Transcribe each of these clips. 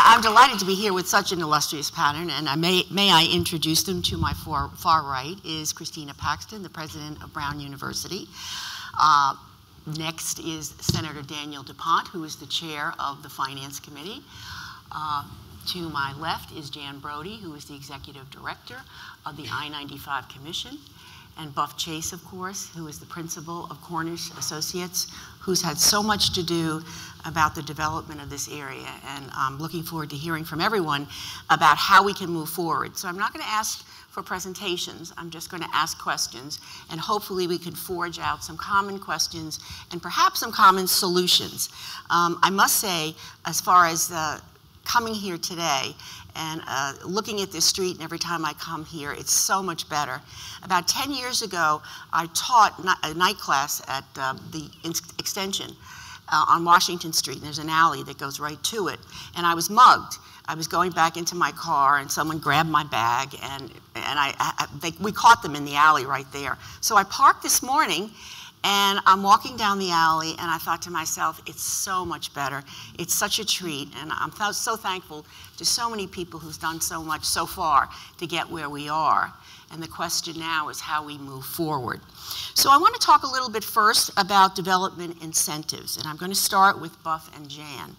I'm delighted to be here with such an illustrious pattern, and may I introduce them. To my far right is Christina Paxson, the president of Brown University. Next is Senator Dan Da Ponte, who is the chair of the Finance Committee. To my left is Jan Brodie, who is the executive director of the I-95 Commission. And Buff Chace, of course, who is the principal of Cornish Associates, who's had so much to do about the development of this area. And I'm looking forward to hearing from everyone about how we can move forward. So I'm not going to ask for presentations. I'm just going to ask questions, and hopefully we can forge out some common questions and perhaps some common solutions. I must say, as far as coming here today and looking at this street, and every time I come here, it's so much better. About 10 years ago, I taught a night class at the extension on Washington Street, and there's an alley that goes right to it, and I was mugged. I was going back into my car, and someone grabbed my bag, and we caught them in the alley right there. So I parked this morning, and I'm walking down the alley, and I thought to myself, it's so much better. It's such a treat, and I'm so thankful to so many people who've done so much so far to get where we are. And the question now is how we move forward. So I want to talk a little bit first about development incentives, and I'm going to start with Buff and Jan.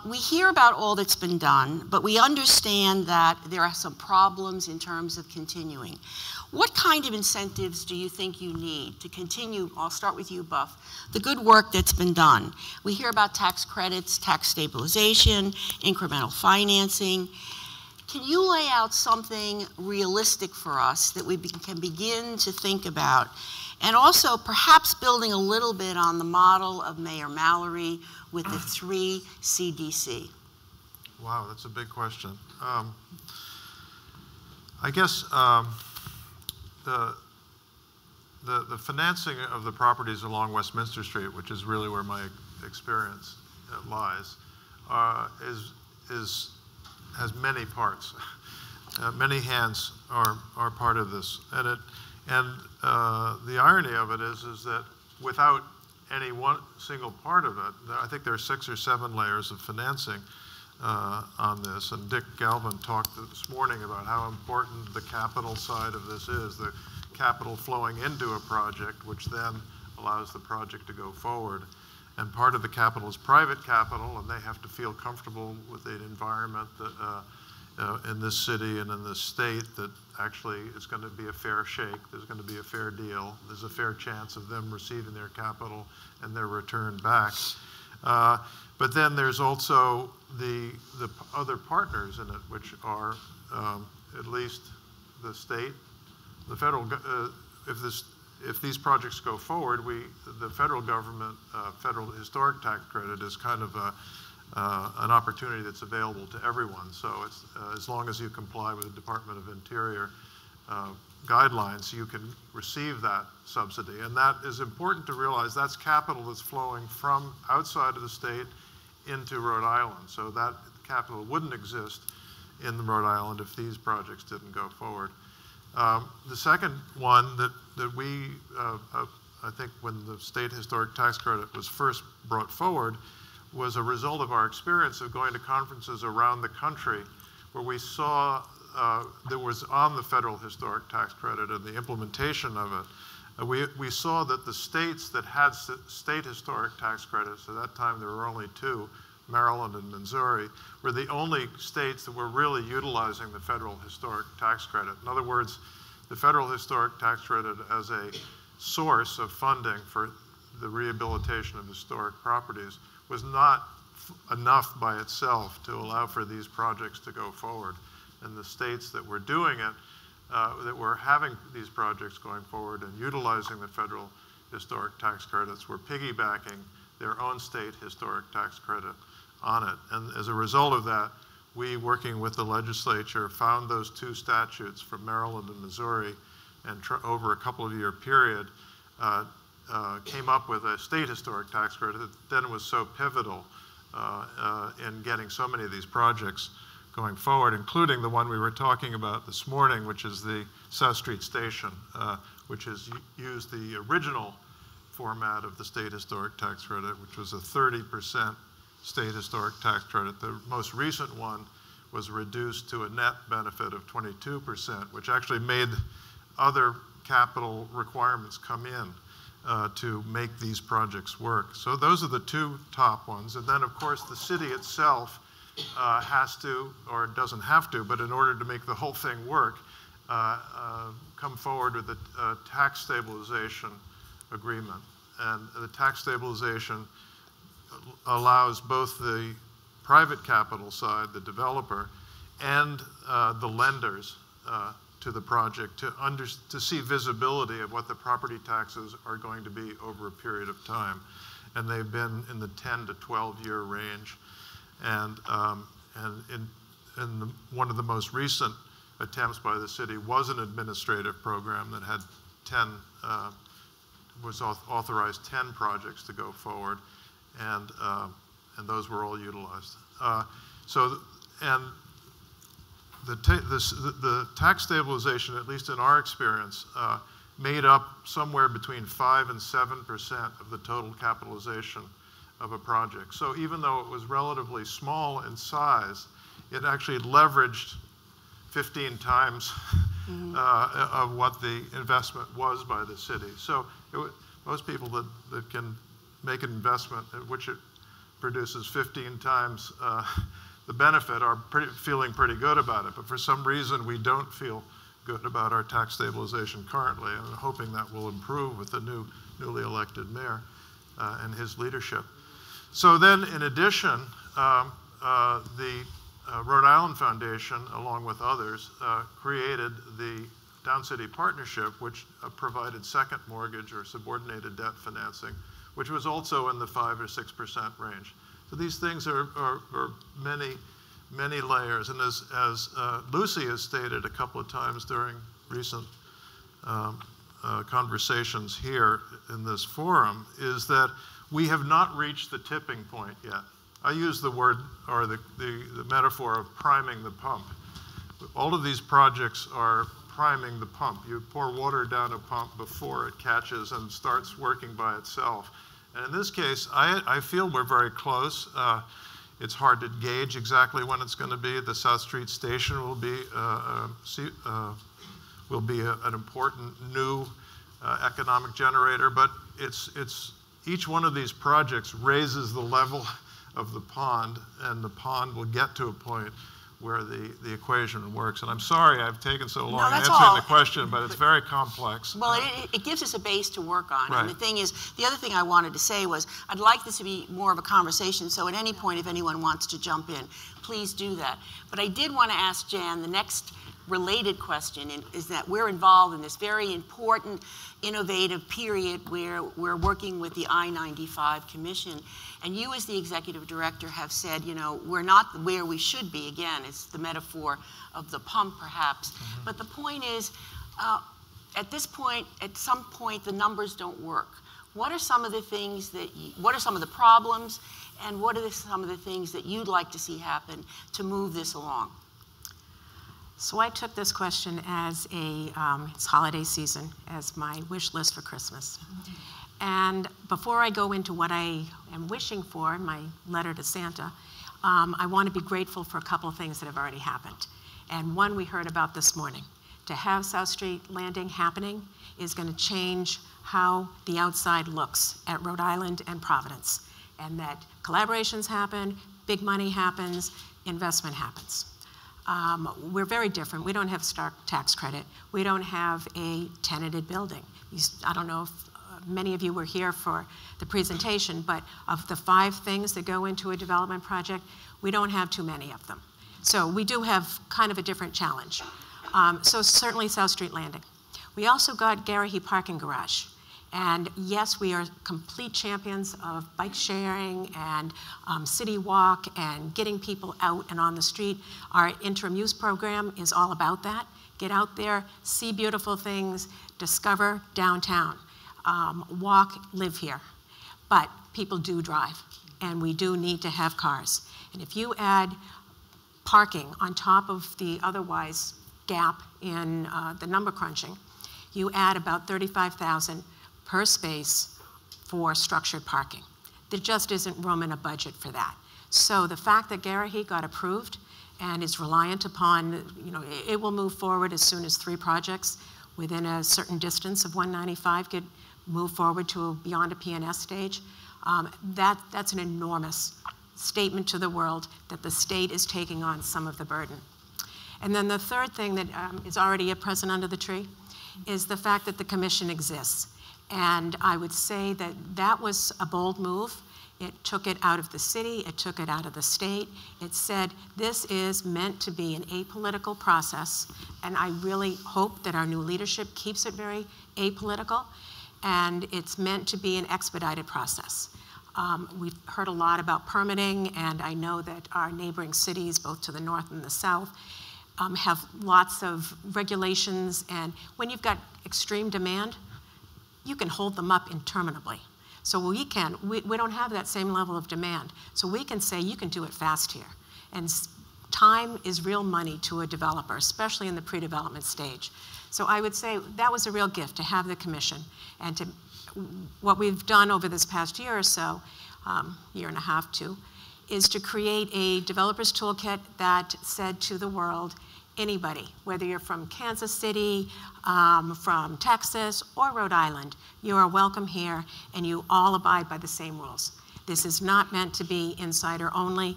We hear about all that's been done, but we understand that there are some problems in terms of continuing. What kind of incentives do you think you need to continue? I'll start with you, Buff, the good work that's been done. We hear about tax credits, tax stabilization, incremental financing. Can you lay out something realistic for us that we can begin to think about? And also perhaps building a little bit on the model of Mayor Mallory with the 3 CDC. Wow, that's a big question. I guess the financing of the properties along Westminster Street, which is really where my experience lies, has many parts. Many hands are part of this, and the irony of it is that without any one single part of it, I think there are 6 or 7 layers of financing on this. And Dick Galvin talked this morning about how important the capital side of this is, the capital flowing into a project, which then allows the project to go forward. And part of the capital is private capital, and they have to feel comfortable with the environment that in this city and in this state that actually it's going to be a fair shake, there's going to be a fair deal, there's a fair chance of them receiving their capital and their return back. But then there's also the other partners in it, which are at least the state, the federal. If these projects go forward, the federal government, federal historic tax credit is kind of an opportunity that's available to everyone. So it's, as long as you comply with the Department of Interior guidelines, you can receive that subsidy. And that is important to realize. That's capital that's flowing from outside of the state into Rhode Island. So that capital wouldn't exist in Rhode Island if these projects didn't go forward. The second one that we, I think when the state historic tax credit was first brought forward, was a result of our experience of going to conferences around the country where we saw that was on the federal historic tax credit and the implementation of it. We saw that the states that had state historic tax credits, at that time there were only 2, Maryland and Missouri, were the only states that were really utilizing the federal historic tax credit. In other words, the federal historic tax credit as a source of funding for the rehabilitation of historic properties was not enough by itself to allow for these projects to go forward. And the states that were doing it, that were having these projects going forward and utilizing the federal historic tax credits, were piggybacking their own state historic tax credit on it. And as a result of that, we, working with the legislature, found those 2 statutes from Maryland and Missouri, and over a couple of year period, came up with a state historic tax credit that then was so pivotal in getting so many of these projects going forward, including the one we were talking about this morning, which is the South Street Station, which has used the original format of the state historic tax credit, which was a 30% state historic tax credit. The most recent one was reduced to a net benefit of 22%, which actually made other capital requirements come in to make these projects work. So those are the two top ones. And then, of course, the city itself has to, or doesn't have to, but in order to make the whole thing work, come forward with a tax stabilization agreement. And the tax stabilization allows both the private capital side, the developer, and the lenders to the project to see visibility of what the property taxes are going to be over a period of time. And they've been in the 10 to 12-year range. And one of the most recent attempts by the city was an administrative program that had authorized 10 projects to go forward, and those were all utilized. The tax stabilization, at least in our experience, made up somewhere between 5 and 7% of the total capitalization of a project. So even though it was relatively small in size, it actually leveraged 15 times of what the investment was by the city. So most people that can make an investment at which it produces 15 times the benefit are feeling pretty good about it. But for some reason, we don't feel good about our tax stabilization currently. And I'm hoping that will improve with the newly elected mayor and his leadership. So then, in addition, the Rhode Island Foundation, along with others, created the Down City Partnership, which provided second mortgage or subordinated debt financing, which was also in the 5 or 6% range. So these things are many layers. And as Lucy has stated a couple of times during recent conversations here in this forum, is that we have not reached the tipping point yet. I use the word, or the metaphor of priming the pump. All of these projects are priming the pump. You pour water down a pump before it catches and starts working by itself. And in this case, I feel we're very close. It's hard to gauge exactly when it's going to be. The South Street Station will be an important new economic generator, but each one of these projects raises the level of the pond, and the pond will get to a point where the equation works. And I'm sorry I've taken so long answering the question, but it's very complex. Well, it gives us a base to work on. Right. And the thing is, the other thing I wanted to say was, I'd like this to be more of a conversation, so at any point, if anyone wants to jump in, please do that. But I did want to ask Jan, the next related question is that we're involved in this very important, innovative period where we're working with the I-95 Commission. And you, as the executive director, have said, you know, we're not where we should be. Again, it's the metaphor of the pump, perhaps. Mm-hmm. But the point is, at this point, at some point, the numbers don't work. What are some of the things what are some of the problems, and what are some of the things that you'd like to see happen to move this along? So I took this question as it's holiday season, as my wish list for Christmas. Mm-hmm. And before I go into what I am wishing for in my letter to Santa, I want to be grateful for a couple of things that have already happened. And one we heard about this morning. To have South Street Landing happening is going to change how the outside looks at Rhode Island and Providence. And that collaborations happen, big money happens, investment happens. We're very different. We don't have Stark tax credit. We don't have a tenanted building. I don't know if many of you were here for the presentation, but of the 5 things that go into a development project, we don't have too many of them. So we do have kind of a different challenge. So certainly South Street Landing. We also got Garrahy Parking Garage. And yes, we are complete champions of bike sharing and city walk and getting people out and on the street. Our interim use program is all about that. Get out there, see beautiful things, discover downtown, walk, live here. But people do drive, and we do need to have cars. And if you add parking on top of the otherwise gap in the number crunching, you add about $35,000 per space for structured parking. There just isn't room in a budget for that. So the fact that Garrahy got approved and is reliant upon, it will move forward as soon as 3 projects within a certain distance of 195 could move forward to beyond a P&S stage. That's an enormous statement to the world that the state is taking on some of the burden. And then the third thing that is already a present under the tree is the fact that the commission exists. And I would say that that was a bold move. It took it out of the city, it took it out of the state. It said this is meant to be an apolitical process, and I really hope that our new leadership keeps it very apolitical, and it's meant to be an expedited process. We've heard a lot about permitting, and I know that our neighboring cities, both to the north and the south, have lots of regulations, and when you've got extreme demand, you can hold them up interminably. So we don't have that same level of demand. So we can say, you can do it fast here. And time is real money to a developer, especially in the pre-development stage. So I would say that was a real gift to have the commission. And what we've done over this past year or so, year and a half too, is to create a developer's toolkit that said to the world, anybody, whether you're from Kansas City, from Texas, or Rhode Island, you are welcome here, and you all abide by the same rules. This is not meant to be insider only.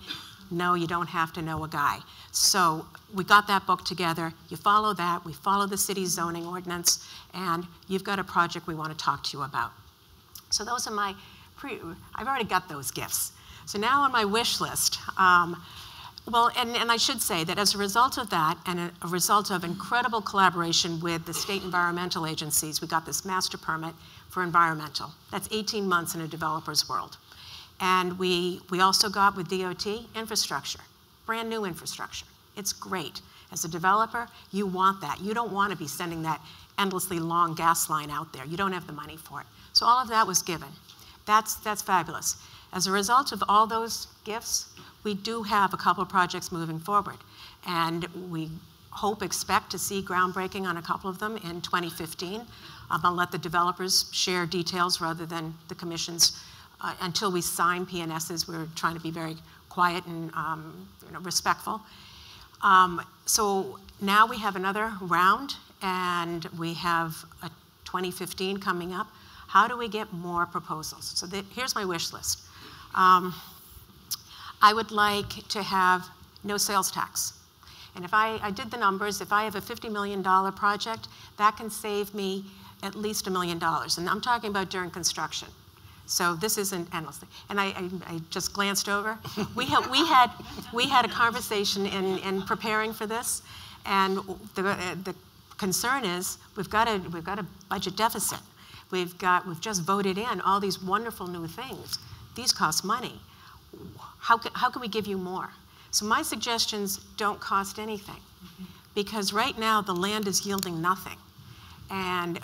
No, you don't have to know a guy. So we got that book together. You follow that. We follow the city's zoning ordinance, and you've got a project we want to talk to you about. So those are I've already got those gifts. So now on my wish list, well, and I should say that as a result of that and a result of incredible collaboration with the state environmental agencies, we got this master permit for environmental. That's 18 months in a developer's world. And we also got with DOT infrastructure, brand new infrastructure. It's great. As a developer, you want that. You don't want to be sending that endlessly long gas line out there. You don't have the money for it. So all of that was given. That's fabulous. As a result of all those gifts, we do have a couple of projects moving forward, and we expect to see groundbreaking on a couple of them in 2015. I'll let the developers share details rather than the commission's. Until we sign PNSs, we're trying to be very quiet and respectful. So now we have another round, and we have a 2015 coming up. How do we get more proposals? So here's my wish list. I would like to have no sales tax. And if I did the numbers, if I have a $50 million project, that can save me at least $1 million. And I'm talking about during construction. So this isn't endlessly. And I just glanced over. We had a conversation in preparing for this, and the concern is we've got a budget deficit. We've just voted in all these wonderful new things. These cost money. How can we give you more? So my suggestions don't cost anything, because right now the land is yielding nothing. And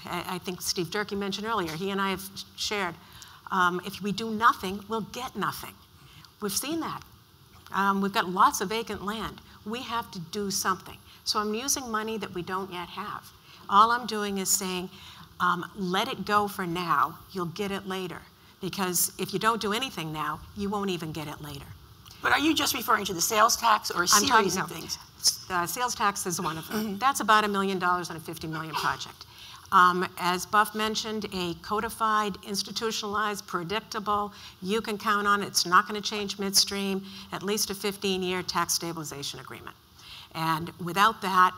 I think Steve Durkee mentioned earlier, he and I have shared, if we do nothing, we'll get nothing. We've seen that. We've got lots of vacant land. We have to do something. So I'm using money that we don't yet have. All I'm doing is saying, let it go for now, you'll get it later. Because if you don't do anything now, you won't even get it later. But are you just referring to the sales tax or a series of things? Sales tax is one of them. That's about $1 million on a $50 million project. As Buff mentioned, a codified, institutionalized, predictable, you can count on it, it's not going to change midstream, at least a 15-year tax stabilization agreement. And without that,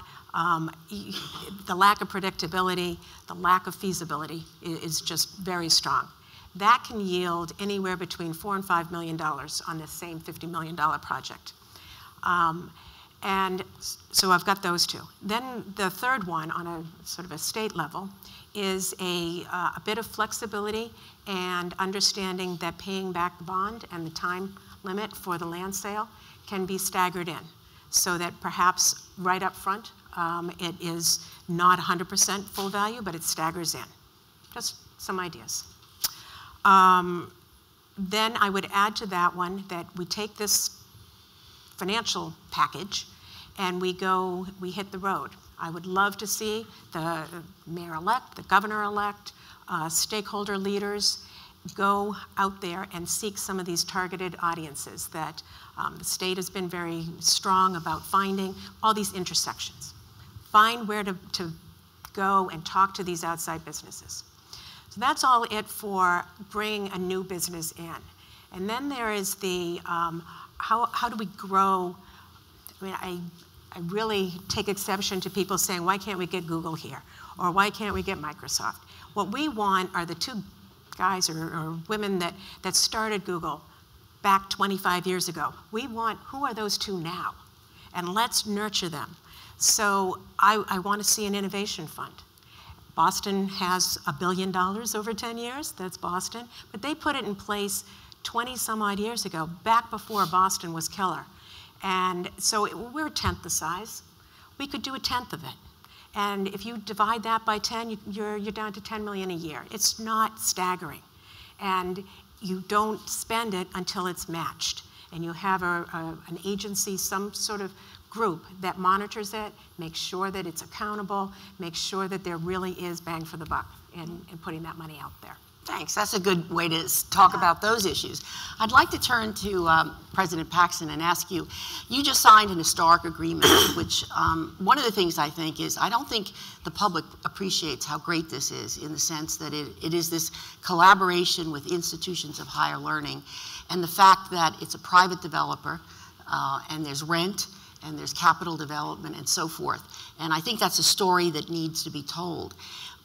the lack of predictability, the lack of feasibility is just very strong. That can yield anywhere between $4 and $5 million on the same $50 million project. And so I've got those two. Then the third one on a sort of a state level is a bit of flexibility and understanding that paying back the bond and the time limit for the land sale can be staggered in, so that perhaps right up front it is not 100% full value, but it staggers in. Just some ideas. Then I would add to that one that we take this financial package and we hit the road. I would love to see the mayor-elect, the governor-elect, stakeholder leaders, go out there and seek some of these targeted audiences that the state has been very strong about finding all these intersections. Find where to go and talk to these outside businesses. So that's all it for bringing a new business in. And then there is the, how do we grow? I mean, I really take exception to people saying, why can't we get Google here? Or why can't we get Microsoft? What we want are the two guys or women that started Google back 25 years ago. We want, who are those two now? And let's nurture them. So I want to see an innovation fund. Boston has $1 billion over 10 years, that's Boston, but they put it in place 20 some odd years ago, back before Boston was killer. And so we're a tenth the size. We could do a tenth of it. And if you divide that by 10, you're down to 10 million a year. It's not staggering. And you don't spend it until it's matched. And you have an agency, some sort of group that monitors it, makes sure that it's accountable, makes sure that there really is bang for the buck in putting that money out there. Thanks. That's a good way to talk about those issues. I'd like to turn to President Paxson and ask you, you just signed an historic agreement, which one of the things I think is, I don't think the public appreciates how great this is in the sense that it is this collaboration with institutions of higher learning, and the fact that it's a private developer and there's rent and there's capital development and so forth. And I think that's a story that needs to be told.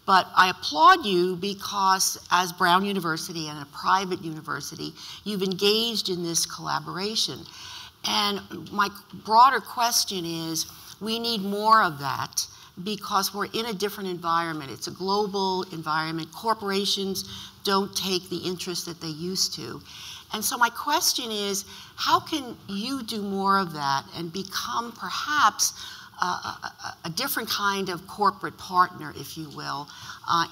But I applaud you because as Brown University and a private university, you've engaged in this collaboration. And my broader question is, we need more of that because we're in a different environment. It's a global environment. Corporations don't take the interest that they used to. And so my question is, how can you do more of that and become perhaps a different kind of corporate partner, if you will,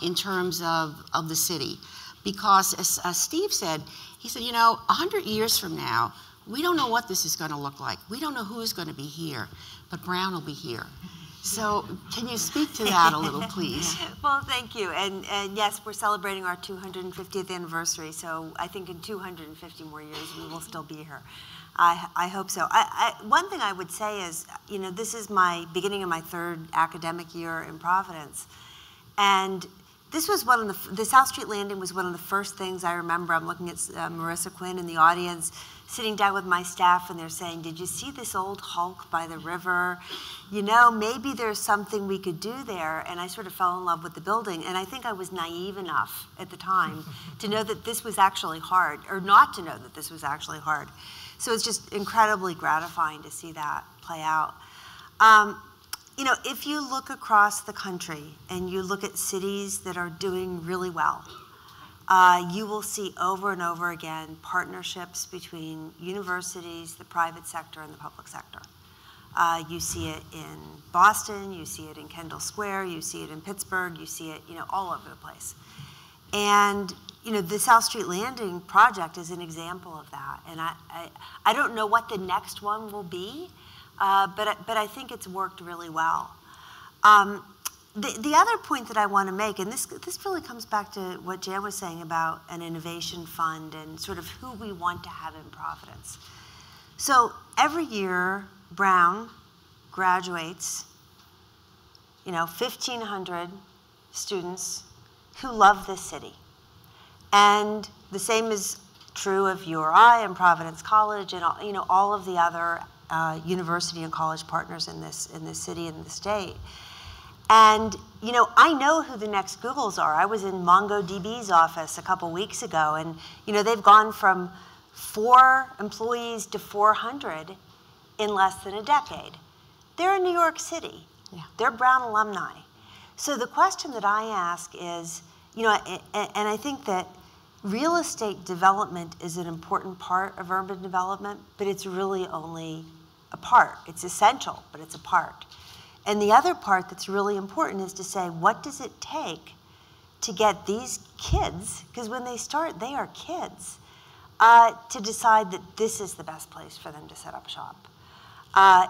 in terms of the city? Because as Steve said, he said, you know, 100 years from now, we don't know what this is going to look like. We don't know who's going to be here, but Brown will be here. So can you speak to that a little, please? Well, thank you. And yes, we're celebrating our 250th anniversary, so I think in 250 more years we will still be here. I hope so. One thing I would say is, you know, this is my beginning of my third academic year in Providence. And this was one of the South Street Landing was one of the first things I remember. I'm looking at Marissa Quinn in the audience, sitting down with my staff, and they're saying, did you see this old hulk by the river? You know, maybe there's something we could do there. And I sort of fell in love with the building. And I think I was naive enough at the time to know that this was actually hard, or not to know that this was actually hard. So it's just incredibly gratifying to see that play out. You know, if you look across the country and you look at cities that are doing really well, you will see over and over again partnerships between universities, the private sector, and the public sector. You see it in Boston, you see it in Kendall Square, you see it in Pittsburgh, you see it, you know, all over the place. And you know, the South Street Landing project is an example of that. And I don't know what the next one will be, but I think it's worked really well. The other point that I want to make, and this really comes back to what Jan was saying about an innovation fund and sort of who we want to have in Providence. So every year, Brown graduates, you know, 1,500 students who love this city. And the same is true of URI and Providence College and all, you know, all of the other university and college partners in this city and the state. And you know, I know who the next Googles are. I was in MongoDB's office a couple weeks ago, and you know, they've gone from 4 employees to 400 in less than a decade. They're in New York City. Yeah. They're Brown alumni. So the question that I ask is, you know, and I think that real estate development is an important part of urban development, but it's really only a part. It's essential, but it's a part. And the other part that's really important is to say, what does it take to get these kids, because when they start, they are kids, to decide that this is the best place for them to set up shop.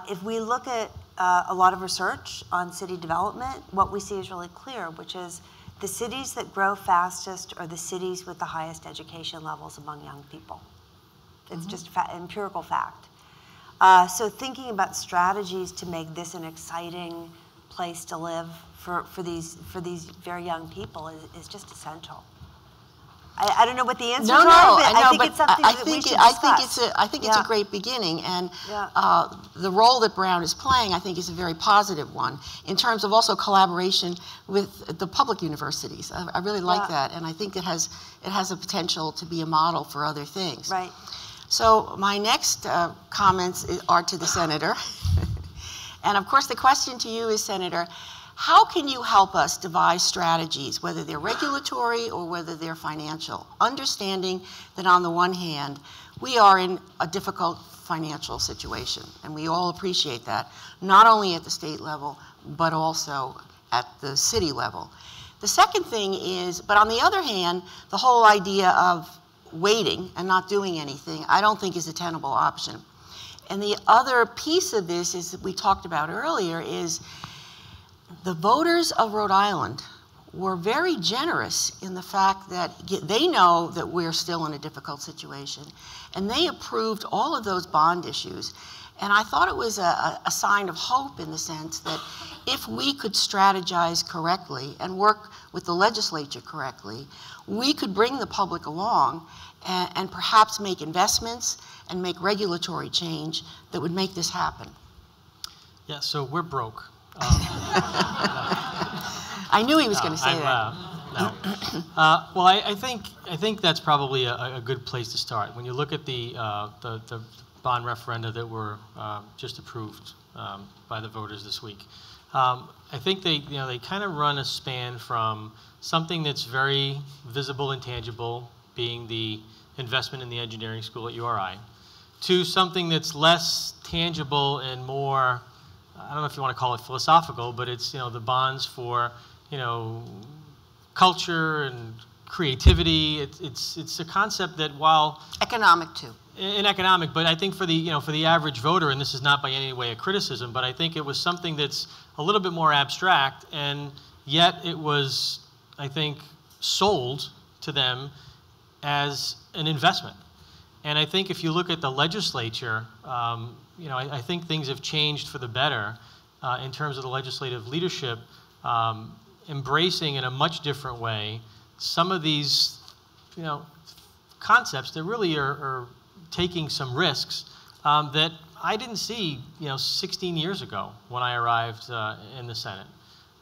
If we look at a lot of research on city development, what we see is really clear, which is the cities that grow fastest are the cities with the highest education levels among young people. It's just empirical fact. So thinking about strategies to make this an exciting place to live for these very young people is just essential. I don't know what the answers are, but I think it's something that we should discuss. I think it's a great beginning, and the role that Brown is playing, I think, is a very positive one in terms of also collaboration with the public universities. I really like that, and I think it has a potential to be a model for other things. Right. So my next comments are to the Senator. And of course, the question to you is, Senator, how can you help us devise strategies, whether they're regulatory or whether they're financial, understanding that on the one hand, we are in a difficult financial situation, and we all appreciate that, not only at the state level, but also at the city level. The second thing is, but on the other hand, the whole idea of waiting and not doing anything, I don't think is a tenable option. And the other piece of this is that we talked about earlier is the voters of Rhode Island were very generous in the fact that they know that we're still in a difficult situation, and they approved all of those bond issues. And I thought it was a sign of hope in the sense that if we could strategize correctly and work with the legislature correctly, we could bring the public along and perhaps make investments and make regulatory change that would make this happen. Yeah, so we're broke. I knew he was going to say that. Well, I think that's probably a good place to start. When you look at the bond referenda that were just approved by the voters this week, I think they kind of run a span from something that's very visible and tangible, being the investment in the engineering school at URI, to something that's less tangible and more, I don't know if you want to call it philosophical, but it's the bonds for culture and creativity. It's a concept that, while economic too, in economic, but I think for the average voter, and this is not by any way a criticism, but I think it was something that's a little bit more abstract, and yet it was, I think, sold to them as an investment. And I think if you look at the legislature, I think things have changed for the better in terms of the legislative leadership embracing in a much different way some of these, concepts that really are taking some risks that I didn't see, 16 years ago when I arrived in the Senate.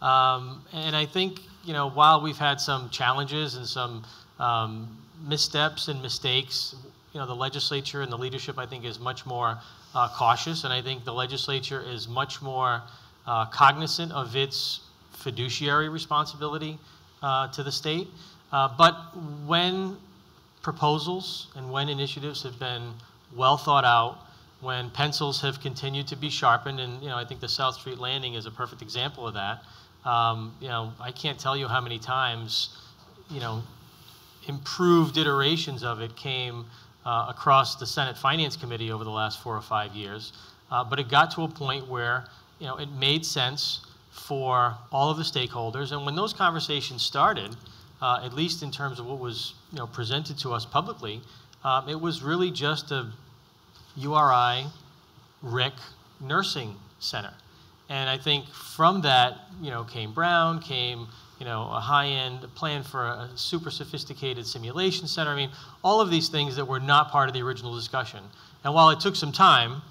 And I think, while we've had some challenges and some missteps and mistakes, the legislature and the leadership, I think, is much more cautious, and I think the legislature is much more cognizant of its fiduciary responsibility to the state. But when proposals and when initiatives have been well thought out, when pencils have continued to be sharpened, and I think the South Street Landing is a perfect example of that. I can't tell you how many times improved iterations of it came across the Senate Finance Committee over the last 4 or 5 years, but it got to a point where it made sense for all of the stakeholders, and when those conversations started, at least in terms of what was presented to us publicly, it was really just a URI RIC nursing center. And I think from that, came Brown, came a high-end plan for a super sophisticated simulation center. I mean, all of these things that were not part of the original discussion. And while it took some time,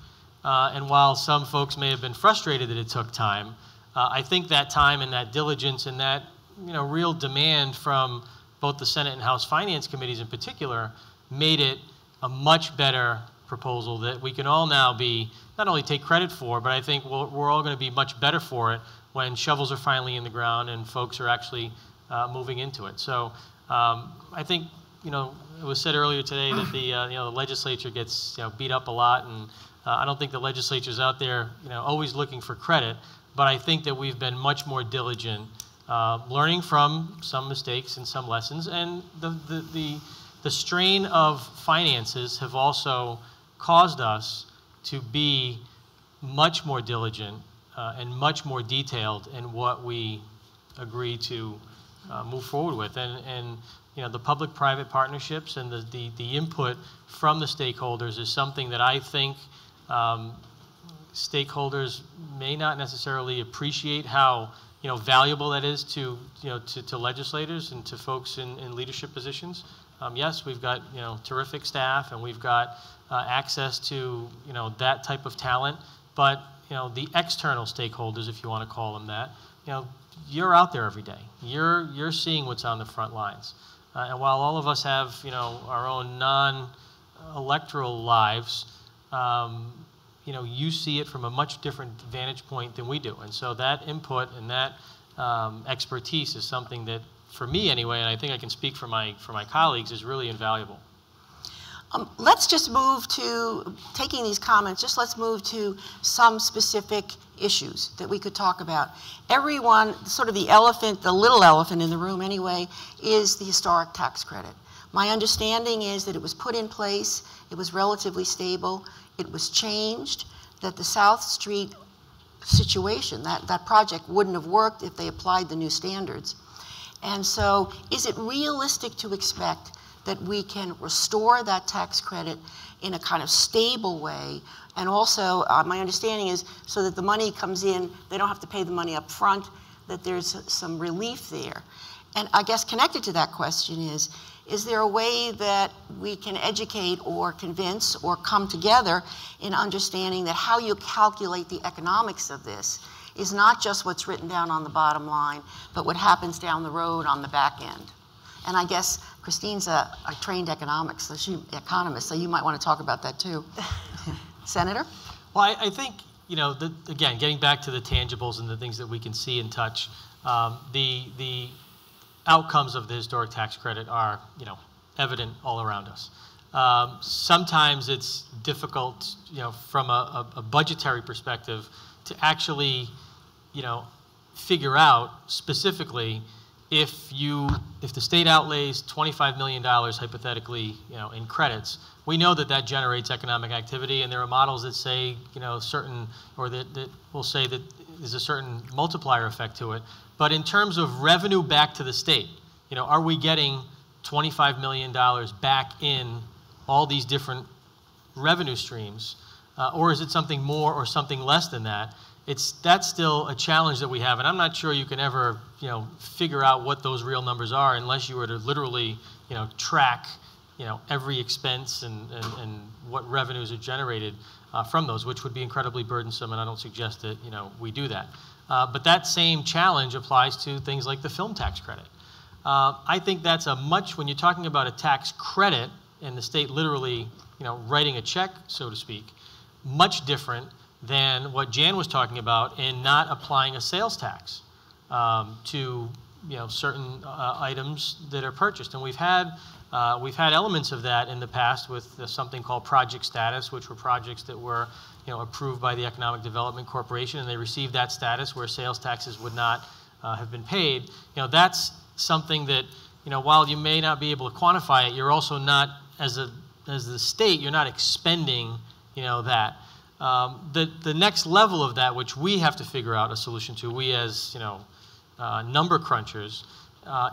and while some folks may have been frustrated that it took time, I think that time and that diligence and that real demand from both the Senate and House Finance Committees in particular made it a much better proposal that we can all now be, not only take credit for, but I think we're all going to be much better for it when shovels are finally in the ground and folks are actually moving into it. So I think, it was said earlier today that the legislature gets beat up a lot, and I don't think the legislature's out there always looking for credit, but I think that we've been much more diligent, learning from some mistakes and some lessons, and the strain of finances have also caused us to be much more diligent and much more detailed in what we agree to move forward with. And you know, the public-private partnerships and the input from the stakeholders is something that I think stakeholders may not necessarily appreciate how, you know, valuable that is to, you know, to legislators and to folks in leadership positions. Yes, we've got, you know, terrific staff, and we've got access to, you know, that type of talent, but, you know, the external stakeholders, if you want to call them that, you know, you're out there every day. You're seeing what's on the front lines. And while all of us have, you know, our own non-electoral lives, you know, you see it from a much different vantage point than we do. And so that input and that expertise is something that, for me anyway, and I think I can speak for my colleagues, is really invaluable. Let's just move to, taking these comments, let's move to some specific issues that we could talk about. Everyone, sort of the elephant, the little elephant in the room anyway, is the historic tax credit. My understanding is that it was put in place, it was relatively stable, it was changed, that the South Street situation, that project wouldn't have worked if they applied the new standards. And so is it realistic to expect that we can restore that tax credit in a kind of stable way? And also, my understanding is so that the money comes in, they don't have to pay the money up front, that there's some relief there. And I guess connected to that question is there a way that we can educate or convince or come together in understanding that how you calculate the economics of this is not just what's written down on the bottom line, but what happens down the road on the back end? And I guess Christine's a trained economist, so you might want to talk about that too. Senator? Well, I think, you know, again, getting back to the tangibles and the things that we can see and touch, the outcomes of the historic tax credit are, you know, evident all around us. Sometimes it's difficult, you know, from a budgetary perspective to actually, you know, figure out specifically if the state outlays $25 million hypothetically, you know, in credits, we know that generates economic activity, and there are models that say, you know, certain, or that will say that there's a certain multiplier effect to it. But in terms of revenue back to the state, you know, are we getting $25 million back in all these different revenue streams, or is it something more or something less than that? That's still a challenge that we have, and I'm not sure you can ever, you know, figure out what those real numbers are unless you were to literally, you know, track, you know, every expense and what revenues are generated from those, which would be incredibly burdensome, and I don't suggest that, you know, we do that. But that same challenge applies to things like the film tax credit. I think that's when you're talking about a tax credit and the state literally, you know, writing a check, so to speak, much different than what Jan was talking about in not applying a sales tax to, you know, certain items that are purchased. And we've had elements of that in the past with something called project status, which were projects that were, you know, approved by the Economic Development Corporation, and they received that status where sales taxes would not have been paid. You know, that's something that, you know, while you may not be able to quantify it, you're also not, as the state, you're not expending, you know, that. The next level of that, which we have to figure out a solution to, we as, you know, number crunchers,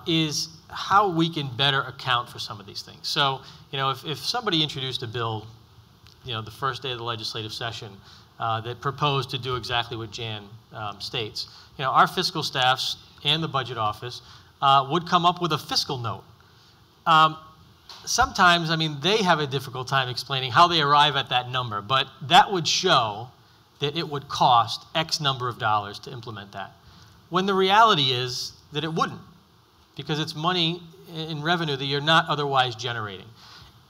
is how we can better account for some of these things. So, you know, if somebody introduced a bill, you know, the first day of the legislative session that proposed to do exactly what Jan states, you know, our fiscal staffs and the budget office would come up with a fiscal note. Sometimes, I mean, they have a difficult time explaining how they arrive at that number, but that would show that it would cost X number of dollars to implement that. When the reality is that it wouldn't, because it's money in revenue that you're not otherwise generating.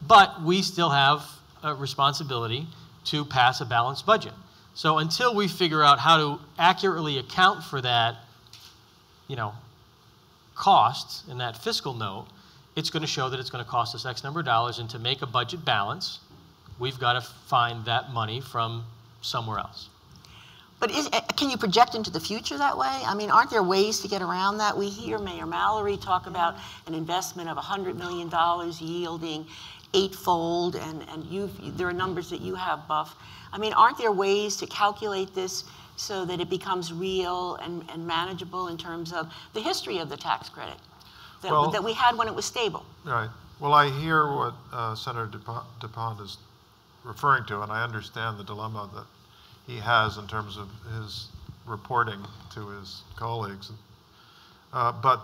But we still have a responsibility to pass a balanced budget. So until we figure out how to accurately account for that, you know, cost in that fiscal note, it's going to show that it's going to cost us X number of dollars, and to make a budget balance, we've got to find that money from somewhere else. But can you project into the future that way? I mean, aren't there ways to get around that? We hear Mayor Mallory talk about an investment of $100 million yielding eightfold, and there are numbers that you have, Buff. I mean, aren't there ways to calculate this so that it becomes real and manageable in terms of the history of the tax credit? that we had when it was stable. Right. Well, I hear what Senator Da Ponte is referring to, and I understand the dilemma that he has in terms of his reporting to his colleagues. But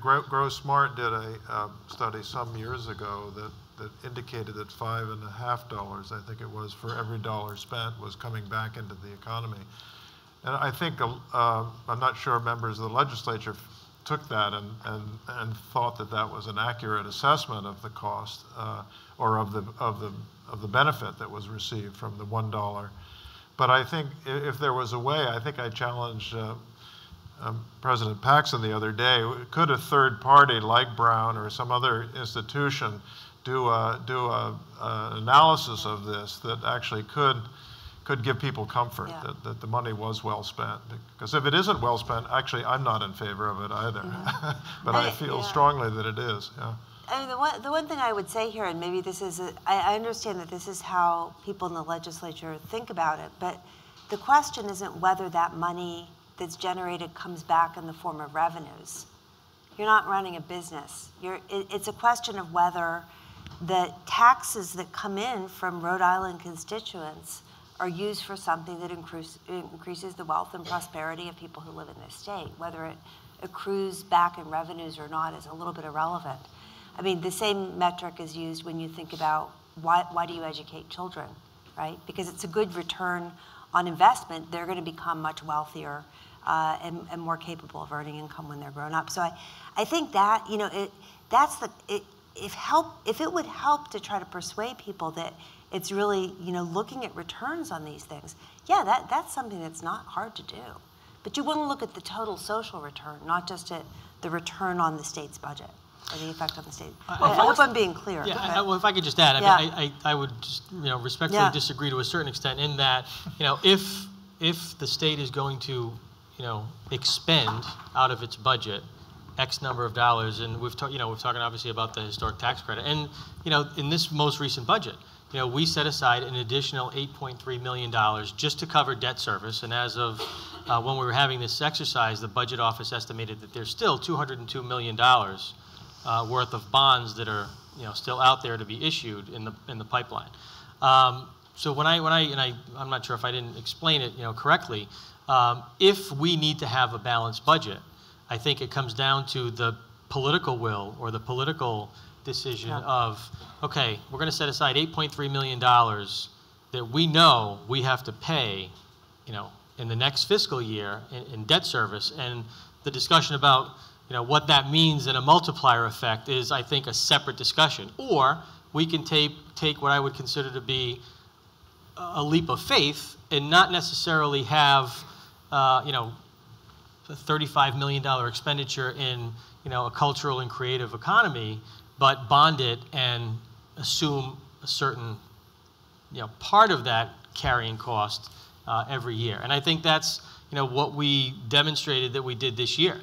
Grow Smart did a study some years ago that indicated that $5.50, I think it was, for every dollar spent was coming back into the economy. And I think, I'm not sure members of the legislature took that and thought that that was an accurate assessment of the cost or of the benefit that was received from the $1. But I think if there was a way, I think I challenged President Paxson the other day, could a third party like Brown or some other institution do an analysis of this that actually could give people comfort that the money was well spent? Because if it isn't well spent, actually I'm not in favor of it either. But I feel strongly that it is. Yeah. I mean, the one thing I would say here, and maybe this is, I understand that this is how people in the legislature think about it, but the question isn't whether that money that's generated comes back in the form of revenues. You're not running a business. It's a question of whether the taxes that come in from Rhode Island constituents are used for something that increases the wealth and prosperity of people who live in this state. Whether it accrues back in revenues or not is a little bit irrelevant. I mean, the same metric is used when you think about why do you educate children, right? Because it's a good return on investment. They're going to become much wealthier and more capable of earning income when they're grown up. So I think that, you know, if it would help to try to persuade people that it's really, you know, looking at returns on these things, yeah, that's something that's not hard to do. But you want to look at the total social return, not just at the return on the state's budget or the effect on the state. I hope I'm being clear. Yeah, well, if I could just add, I mean, I would just, you know, respectfully disagree to a certain extent in that, you know, if the state is going to, you know, expend out of its budget X number of dollars, and we're talking obviously about the historic tax credit, and you know, in this most recent budget, you know, we set aside an additional $8.3 million just to cover debt service, and as of when we were having this exercise, the budget office estimated that there's still $202 million worth of bonds that are, you know, still out there to be issued in the pipeline. So I'm not sure if I didn't explain it, you know, correctly. If we need to have a balanced budget, I think it comes down to the political will or the political decision of, okay, we're going to set aside $8.3 million that we know we have to pay, you know, in the next fiscal year in debt service. And the discussion about, you know, what that means in a multiplier effect is, I think, a separate discussion. Or we can take what I would consider to be a leap of faith and not necessarily have, you know, a $35 million expenditure in, you know, a cultural and creative economy, but bond it and assume a certain, you know, part of that carrying cost every year. And I think that's, you know, what we demonstrated that we did this year,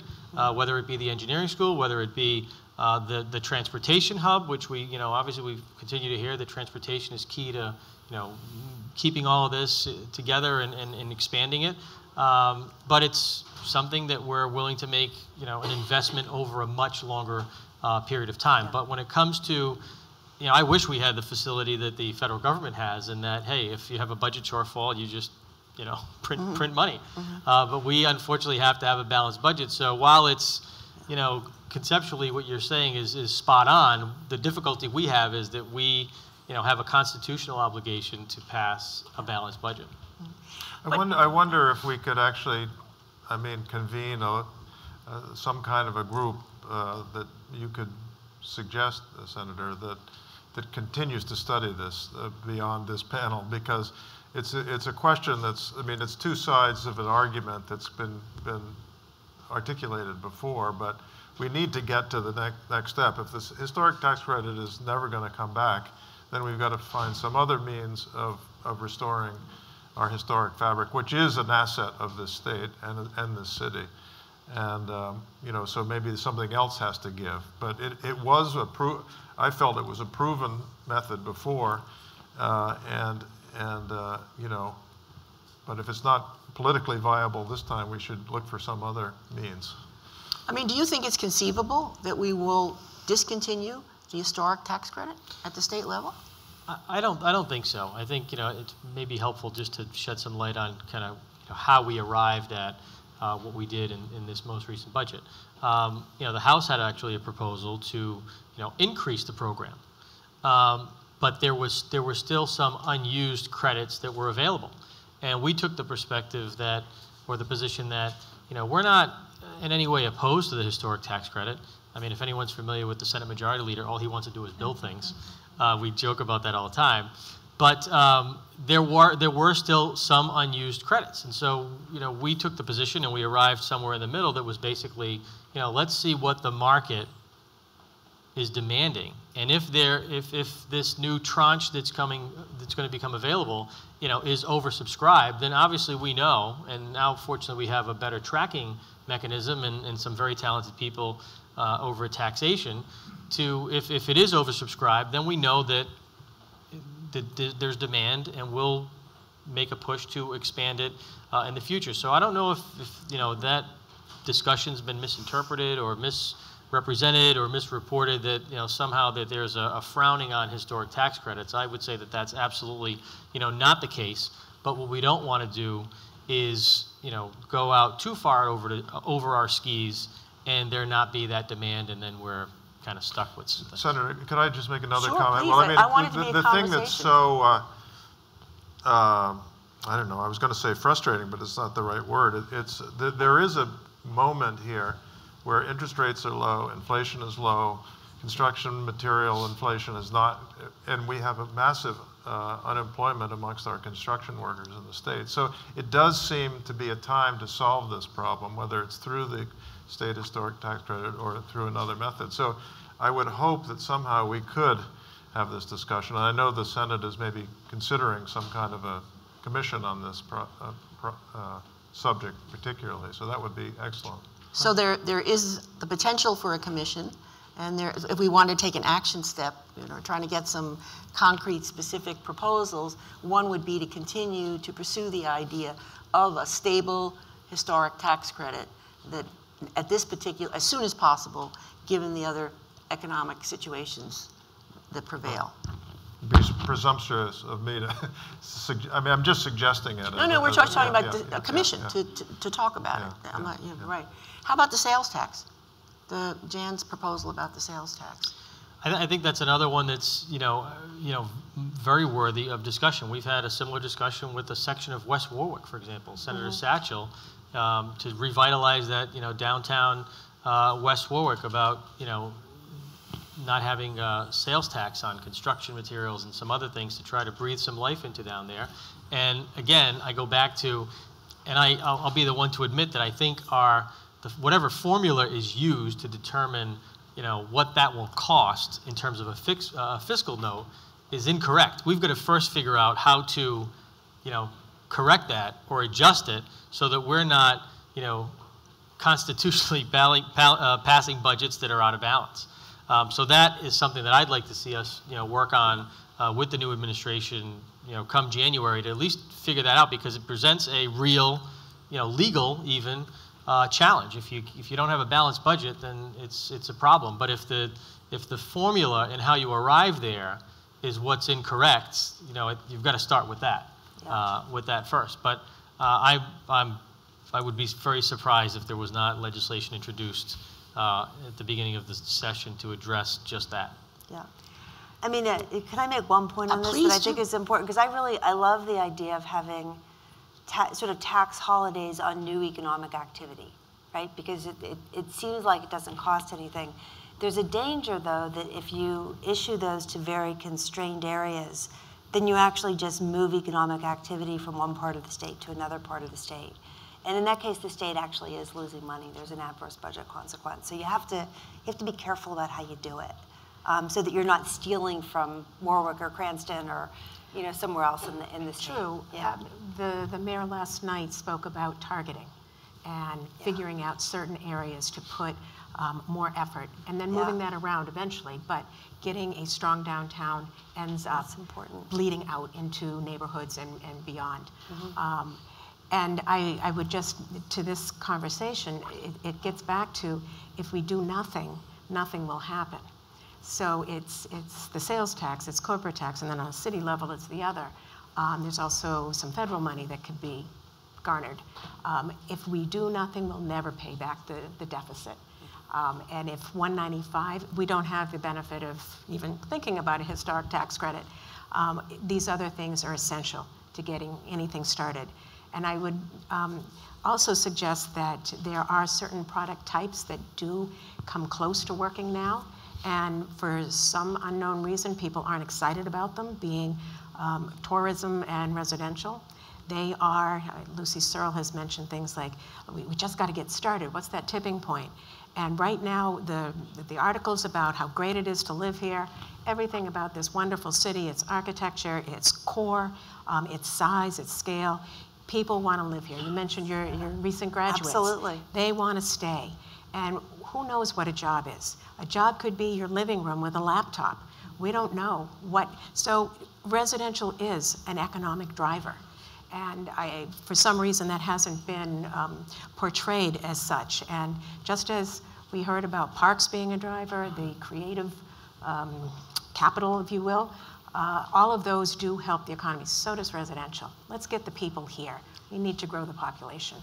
whether it be the engineering school, whether it be the transportation hub, which we, you know, obviously we continue to hear that transportation is key to, you know, keeping all of this together and expanding it. But it's something that we're willing to make, you know, an investment over a much longer period of time. But when it comes to, you know, I wish we had the facility that the federal government has, and that, hey, if you have a budget shortfall, you just, you know, print money. But we unfortunately have to have a balanced budget. So while it's, you know, conceptually what you're saying is spot on, the difficulty we have is that we, you know, have a constitutional obligation to pass a balanced budget. I wonder if we could actually, I mean, convene some kind of a group that you could suggest, Senator, that continues to study this beyond this panel, because it's a question that's, I mean, it's two sides of an argument that's been articulated before, but we need to get to the next step. If this historic tax credit is never going to come back, then we've got to find some other means of restoring our historic fabric, which is an asset of this state and this city. And, you know, so maybe something else has to give. But it was I felt it was a proven method before, you know, but if it's not politically viable this time, we should look for some other means. I mean, do you think it's conceivable that we will discontinue the historic tax credit at the state level? I don't think so. I think, it may be helpful just to shed some light on kind of how we arrived at what we did in this most recent budget. The House had actually a proposal to, increase the program. But there were still some unused credits that were available. And we took the perspective that, or the position that, we're not in any way opposed to the historic tax credit. I mean, if anyone's familiar with the Senate Majority Leader, all he wants to do is build things. We joke about that all the time. But there were still some unused credits. And so, we took the position and we arrived somewhere in the middle that was basically, let's see what the market is demanding. And if this new tranche that's going to become available, is oversubscribed, then obviously we know, and now fortunately we have a better tracking mechanism and some very talented people over at taxation if it is oversubscribed, then we know that there's demand, and we'll make a push to expand it in the future. So I don't know if that discussion's been misinterpreted or misrepresented or misreported, that somehow that there's a frowning on historic tax credits. I would say that that's absolutely not the case. But what we don't want to do is go out too far over our skis and there not be that demand, and then we're kind of stuck with something. Senator, could I just make another Sure, comment? please. Well, I mean, I want it to be a the thing that's conversation. so, I don't know, I was going to say frustrating, but it's not the right word. There is a moment here where interest rates are low, inflation is low, construction material inflation is not, and we have a massive unemployment amongst our construction workers in the state. So it does seem to be a time to solve this problem, whether it's through the state historic tax credit or through another method. So I would hope that somehow we could have this discussion. And I know the Senate is maybe considering some kind of a commission on this subject particularly. So that would be excellent. So there is the potential for a commission, and if we want to take an action step, trying to get some concrete, specific proposals, one would be to continue to pursue the idea of a stable historic tax credit that at this particular, as soon as possible, given the other economic situations that prevail. It'd be presumptuous of me to, I mean, I'm just suggesting it. No, we're talking about a commission yeah. to talk about it. Yeah, I'm not, yeah. right. How about the sales tax? Jan's proposal about the sales tax. I think that's another one that's very worthy of discussion. We've had a similar discussion with a section of West Warwick, for example, Senator Satchel, to revitalize that downtown West Warwick about not having sales tax on construction materials and some other things to try to breathe some life into down there. And again, I go back to, and I'll be the one to admit that I think whatever formula is used to determine what that will cost in terms of a fiscal note is incorrect. We've got to first figure out how to correct that or adjust it so that we're not constitutionally passing budgets that are out of balance. So that is something that I'd like to see us work on with the new administration come January, to at least figure that out, because it presents a real legal even challenge. If you don't have a balanced budget, then it's a problem. But if the formula and how you arrive there is what's incorrect, you've got to start with that first. But I would be very surprised if there was not legislation introduced at the beginning of the session to address just that. Yeah. I mean, can I make one point on this Please that I think is important? Because I love the idea of having sort of tax holidays on new economic activity, right? Because it seems like it doesn't cost anything. There's a danger, though, that if you issue those to very constrained areas, then you actually just move economic activity from one part of the state to another part of the state. And in that case, the state actually is losing money. There's an adverse budget consequence. So you have to be careful about how you do it, so that you're not stealing from Warwick or Cranston or somewhere else in the state. True. Yeah. The mayor last night spoke about targeting and figuring out certain areas to put more effort, and then moving that around eventually. But getting a strong downtown ends up bleeding out into neighborhoods and beyond. And I would just, to this conversation, it gets back to, if we do nothing, nothing will happen. So it's the sales tax, it's corporate tax, and then on a city level, it's the other. There's also some federal money that could be garnered. If we do nothing, we'll never pay back the deficit. And if 195, we don't have the benefit of even thinking about a historic tax credit. These other things are essential to getting anything started. And I would also suggest that there are certain product types that do come close to working now. And for some unknown reason, people aren't excited about them, being tourism and residential. They are, Lucy Searle has mentioned things like, we just got to get started. What's that tipping point? And right now, the articles about how great it is to live here, everything about this wonderful city, its architecture, its core, its size, its scale, people want to live here. You mentioned your recent graduates. Absolutely. They want to stay. And who knows what a job is? A job could be your living room with a laptop. We don't know what. So residential is an economic driver. And for some reason, that hasn't been portrayed as such. And just as we heard about parks being a driver, the creative capital, if you will, all of those do help the economy. So does residential. Let's get the people here. We need to grow the population.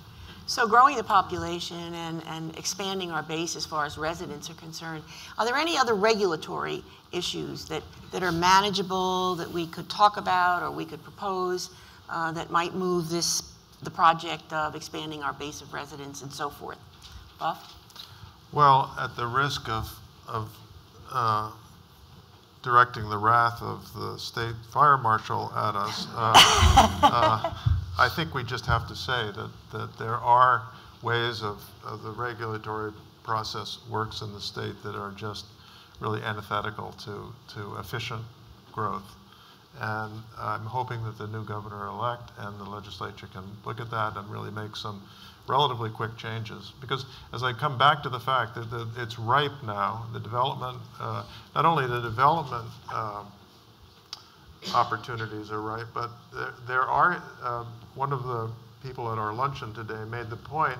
So growing the population and expanding our base as far as residents are concerned, are there any other regulatory issues that are manageable that we could talk about or we could propose that might move the project of expanding our base of residents and so forth? Buff? Well, at the risk of directing the wrath of the state fire marshal at us, I think we just have to say that there are ways of the regulatory process works in the state that are just really antithetical to efficient growth. And I'm hoping that the new governor-elect and the legislature can look at that and really make some relatively quick changes. Because as I come back to the fact that it's ripe now, the development, not only the development opportunities are ripe, but there are, one of the people at our luncheon today made the point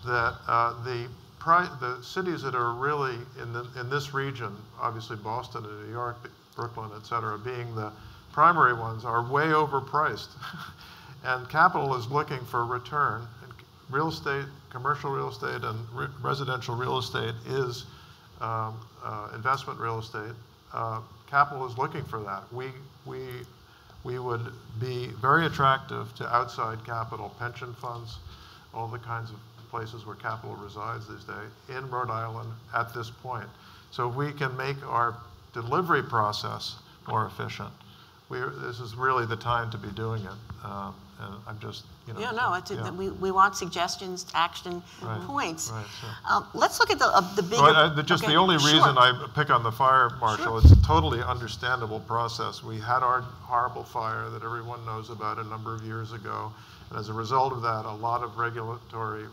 that the cities that are really in this region, obviously Boston and New York, Brooklyn, et cetera, being the primary ones, are way overpriced. And capital is looking for return. And real estate, commercial real estate, and residential real estate is investment real estate. Capital is looking for that. We would be very attractive to outside capital, pension funds, all the kinds of places where capital resides these days in Rhode Island at this point. So if we can make our delivery process more efficient, this is really the time to be doing it. And I'm just, you know. Yeah, no, we want suggestions, action points. Right, sure. Let's look at the bigger. Well, just okay, the only sure. reason I pick on the fire marshal, Sure. it's a totally understandable process. We had our horrible fire that everyone knows about a number of years ago. And as a result of that, a lot of regulatory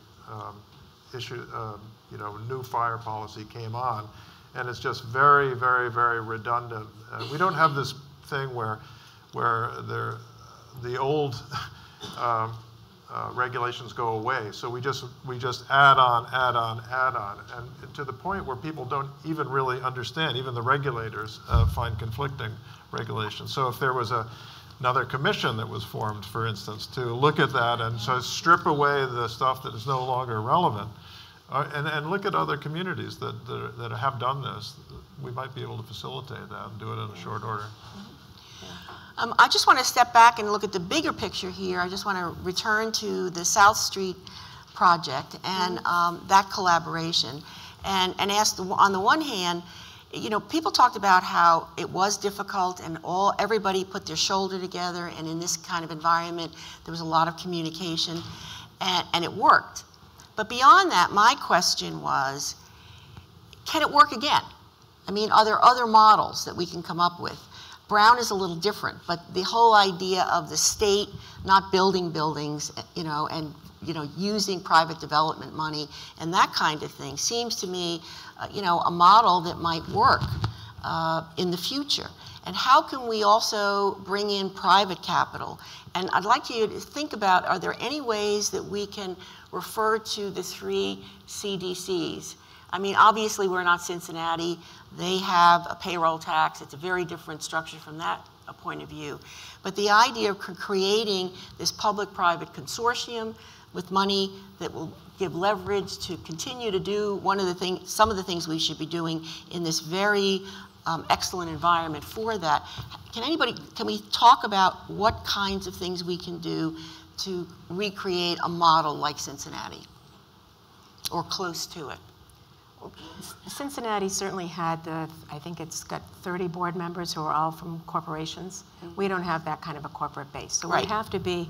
new fire policy came on. And it's just very, very, very redundant. We don't have this thing where the old regulations go away. So we just add on, and to the point where people don't even really understand. Even the regulators find conflicting regulations. So if there was another commission that was formed, for instance, to look at that and so strip away the stuff that is no longer relevant, and look at other communities that have done this, we might be able to facilitate that and do it in a short order. I just want to step back and look at the bigger picture here. I just want to return to the South Street project and that collaboration and ask, on the one hand, people talked about how it was difficult and everybody put their shoulder together, and in this kind of environment, there was a lot of communication, and it worked. But beyond that, my question was, can it work again? I mean, are there other models that we can come up with? Brown is a little different, but the whole idea of the state not building buildings, and using private development money and that kind of thing seems to me, a model that might work. in the future? And how can we also bring in private capital? And I'd like you to think about, are there any ways that we can refer to the 3 CDCs? I mean, obviously we're not Cincinnati. They have a payroll tax. It's a very different structure from that point of view. But the idea of creating this public-private consortium with money that will give leverage to continue to do some of the things we should be doing in this very excellent environment for that. Can we talk about what kinds of things we can do to recreate a model like Cincinnati or close to it? Cincinnati certainly had I think it's got 30 board members who are all from corporations. We don't have that kind of a corporate base. So we have to be,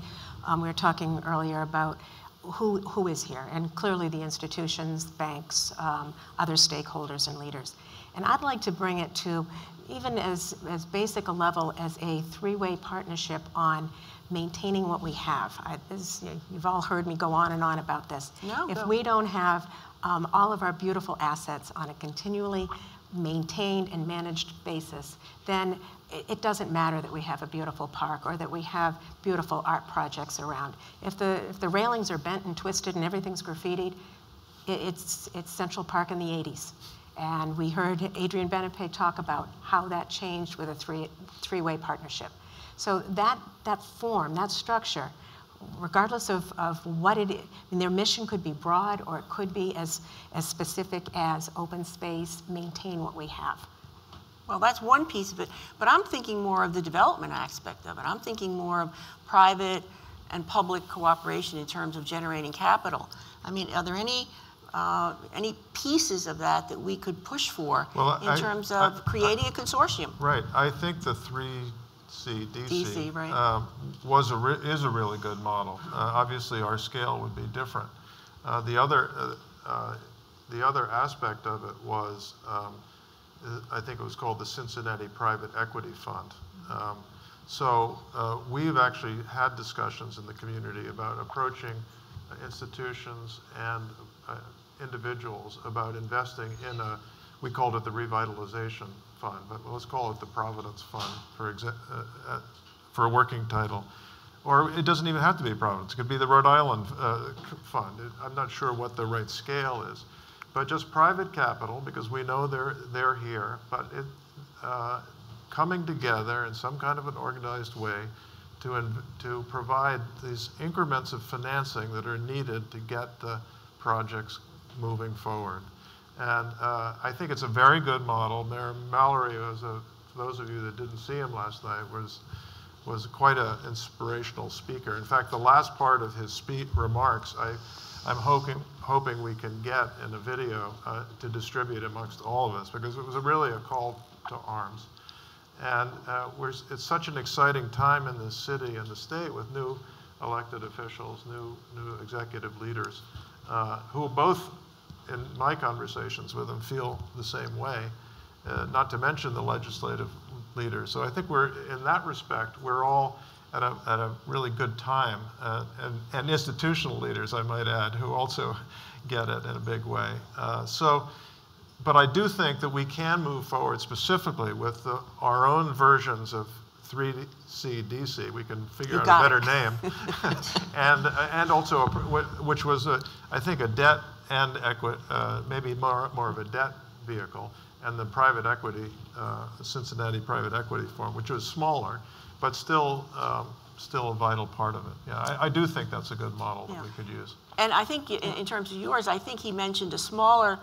we were talking earlier about who is here, and clearly the institutions, banks, other stakeholders and leaders. And I'd like to bring it to even as basic a level as a 3-way partnership on maintaining what we have. You've all heard me go on and on about this. If we don't have all of our beautiful assets on a continually maintained and managed basis, then it doesn't matter that we have a beautiful park or that we have beautiful art projects around. If the railings are bent and twisted and everything's graffitied, it's Central Park in the 80s. And we heard Adrian Benepe talk about how that changed with a three-way partnership. So that form, that structure, regardless of what it is, and their mission could be broad or it could be as specific as open space, maintain what we have. Well, that's one piece of it, but I'm thinking more of the development aspect of it. I'm thinking more of private and public cooperation in terms of generating capital. I mean, are there any pieces of that we could push for in terms of creating a consortium? Right. I think the 3CDC right. is a really good model. Obviously, our scale would be different. The other aspect of it was, I think it was called the Cincinnati Private Equity Fund. So we've actually had discussions in the community about approaching institutions and individuals about investing in we called it the Revitalization Fund, but let's call it the Providence Fund for a working title. Or it doesn't even have to be Providence. It could be the Rhode Island Fund. I'm not sure what the right scale is. But just private capital, because we know they're here, but coming together in some kind of an organized way to provide these increments of financing that are needed to get the projects moving forward. And I think it's a very good model. Mayor Mallory, for those of you that didn't see him last night, was quite an inspirational speaker. In fact, the last part of his remarks, I'm hoping we can get in a video to distribute amongst all of us, because it was really a call to arms. And it's such an exciting time in this city and the state with new elected officials, new executive leaders, who both, in my conversations with them, feel the same way, not to mention the legislative leaders. So I think in that respect, we're all at a really good time, and institutional leaders, I might add, who also get it in a big way. But I do think that we can move forward specifically with our own versions of 3CDC. We can figure out a better name. and also, which was, I think, a debt and equity, maybe more of a debt vehicle, and the private equity, Cincinnati Private Equity Forum, which was smaller, but still a vital part of it. Yeah, I do think that's a good model that we could use. And I think in terms of yours, I think he mentioned a smaller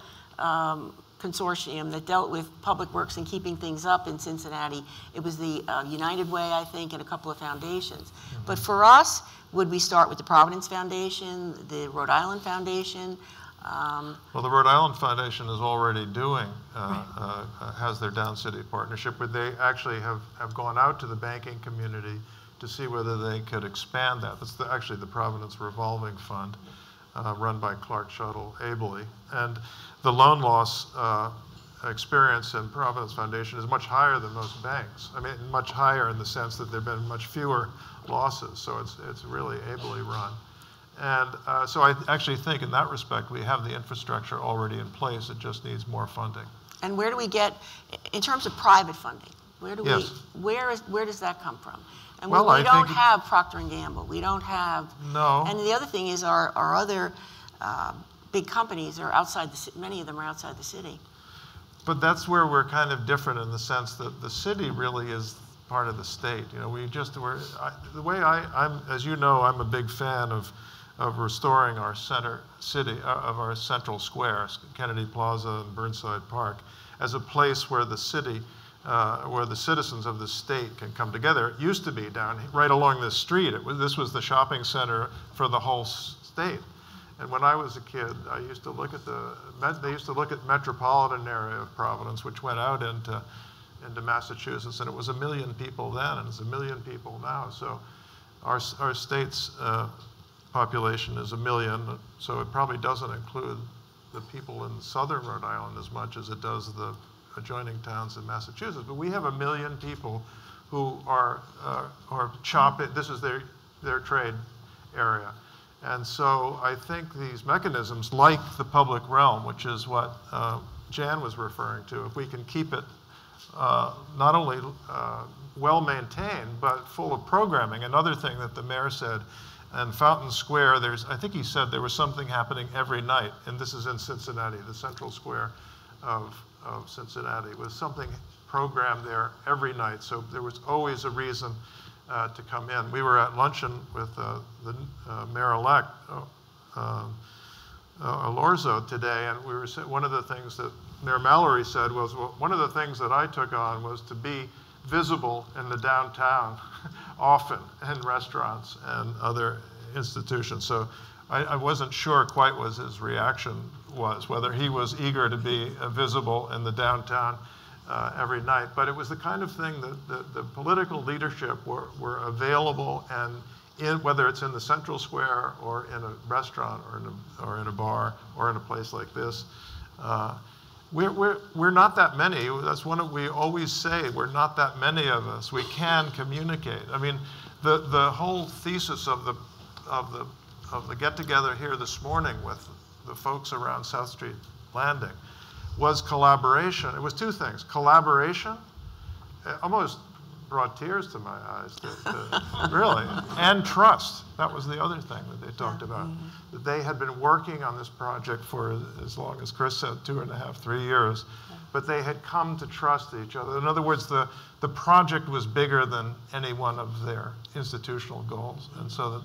consortium that dealt with public works and keeping things up in Cincinnati. It was the United Way, I think, and a couple of foundations. Mm-hmm. But for us, would we start with the Providence Foundation, the Rhode Island Foundation? Well, the Rhode Island Foundation is already doing, has their Down City partnership, where they actually have gone out to the banking community to see whether they could expand that. That's actually the Providence Revolving Fund, run by Clark Shuttle ably. And the loan loss experience in Providence Foundation is much higher than most banks. I mean, much higher in the sense that there have been much fewer losses, so it's really ably run. And so I actually think in that respect we have the infrastructure already in place. It just needs more funding. And where do we get, in terms of private funding, where do Yes. where does that come from? And Well, we I don't think- have Procter & Gamble. We don't have. No. And the other thing is our other big companies are outside many of them are outside the city. But that's where we're kind of different in the sense that the city really is part of the state. You know, the way I'm, as you know, I'm a big fan of restoring our city, of our central square, Kennedy Plaza and Burnside Park, as a place where the city, where the citizens of the state can come together. It used to be down right along this street. This was the shopping center for the whole state. And when I was a kid, I used to look at they used to look at the metropolitan area of Providence, which went out into Massachusetts, and it was 1 million people then, and it's 1 million people now. So our state's population is 1 million, so it probably doesn't include the people in southern Rhode Island as much as it does the adjoining towns in Massachusetts. But we have 1 million people who are shopping. This is their trade area. And so I think these mechanisms, like the public realm, which is what Jan was referring to, if we can keep it not only well-maintained, but full of programming. Another thing that the mayor said, and Fountain Square, I think he said there was something happening every night, and this is in Cincinnati, the central square of Cincinnati, with something programmed there every night. So there was always a reason to come in. We were at luncheon with the mayor-elect, Alorzo, today, and one of the things that Mayor Mallory said was, well, one of the things that I took on was to be visible in the downtown often in restaurants and other institutions. So I wasn't sure quite what his reaction was, whether he was eager to be visible in the downtown every night. But it was the kind of thing that the political leadership were available, and whether it's in the central square or in a restaurant or in a bar or in a place like this. We're not that many. That's we always say, we're not that many of us. We can communicate. I mean, the whole thesis of the get-together here this morning with the folks around South Street Landing was collaboration. It was two things: collaboration, almost brought tears to my eyes, really, and trust. That was the other thing that they talked about. That they had been working on this project for as long as Chris said, 2.5, 3 years, but they had come to trust each other. In other words, the project was bigger than any one of their institutional goals, and so